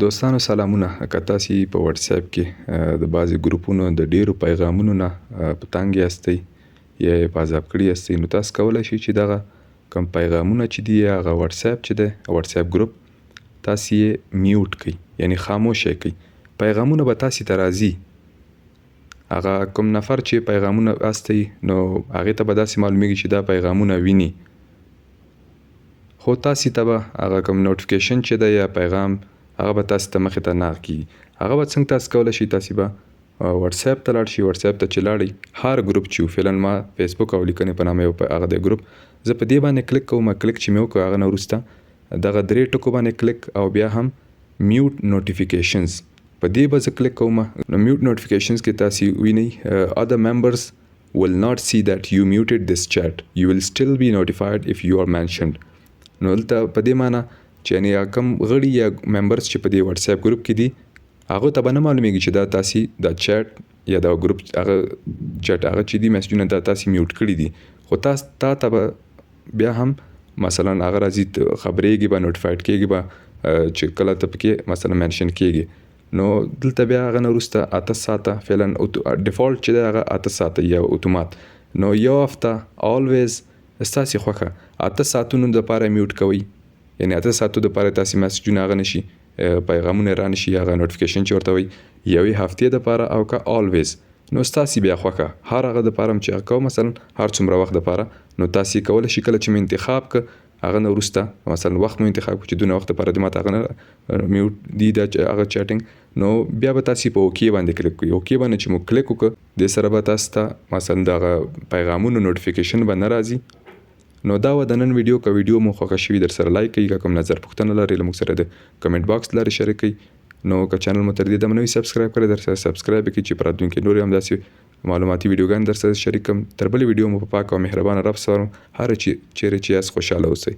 دوستانو سلامونه. که تاسې په واتس اپ کې د بعضې ګروپونو د ډیرو پیغامونو نه په تنګ یاستئ یا یې په عذاب کړي یاستئ، نو تاسو کولی شئ چې دغه کوم پیغامونه چې دي یا هغه واتس اپ چې دی واتس اپ ګروپ تاسې یې میوټ کړئ، یعنی خاموشه یې کړئ. پیغامونه به تاسې ته راځي، هغه کوم نفر چې پیغامونه استئ نو هغې ته به داسې معلومیږي چې دا پیغامونه ویني، خو تاسې ته به هغه کوم نوټیفیکیشن چې دی یا پیغام هغه به تاسې ته مخې ته نه کیږي. هغه به څنګه تاسې کولی شئ، تاسې به واتس اپ ته لاړ شئ. واتس اپ ته چې لاړئ، هر ګروپ چې فعلا ما فیسبوک او لیکنې په نامه یو هغه دی ګروپ، زه په دې باندې کلیک کوم. کلیک چې مې وکړ هغه نه وروسته دغه 3 ټکو باندې کلیک او بیا هم میوټ نوټیفیکیشنز په دې به زه کلیک کوم. نو میوټ نوټیفیکیشنز کې تاسې وینئ other members will not see that you muted this chat. You will still be notified if you are mentioned. نو دلته په دې معنی چې یعنی کوم غړي یا ممبرز چې په دې واتس اپ ګروپ کې دي هغه ته به نه معلومیږي چې دا تاسې دا چیټ یا دا ګروپ هغه چیټ هغه چې دي میسجونه دا تاسې میوټ کړي دي، خو تا ته به بیا هم مثلا هغه راځي خبرېږي به نوټیفاید کېږي به چې کله ته پکې مثلا منشن کېږي. نو دلته بیا هغه نه وروسته 8 ساعته فعلا ډیفالټ چې دی هغه 8 ساعته یا اتومات. نو یو هفته آلویز ستاسې خوښه 8 ساعتونو دپاره میوټ کوئ، یعنی 8 ساعتو دپاره تاسې میسجونه هغه نشي پیغامونه را نشي هغه نوټیفیکیشن چې ورته وایي، یوې هفتې دپاره او که آلویز. نو ستاسې بیا خوښه هر هغه دپاره چې هغه کوم مثلا هر څومره وخت دپاره، نو تاسې کولی شئ کله چې مې انتخاب که هغه نه وروسته مثلا وخت مو انتخاب کړو چې دونه وخت دپاره دې ماته هغه نه میوټ دي دا هغه چیټینګ، نو بیا به تاسې په اوکې باندې کلیک کوئ. اوکې باندې چې مو کلیک وکړه دې سره به تاسو ته مثلا دغه پیغامونو نوټیفیکیشن به نه راځي. نو دا و د نن ویډیو. که ویډیو مو خوښه شوي در سره لایک کړئ، که کوم نظر پوښتنه لرئ له موږ سره د کمنټ باکس لارې شریک کړئ. نو که چینل مو تر دې دمه نوي سبسکرایب کړئ در سره سبسکرایب کړئ چې په راتلونکي نورې هم داسې معلوماتي ویډیوګانې در سره شریک کړم. تر بلې ویډیو مو په پاک او مهربانه رب سپارم. هر چیرې چې یاست خوشحاله اوسئ.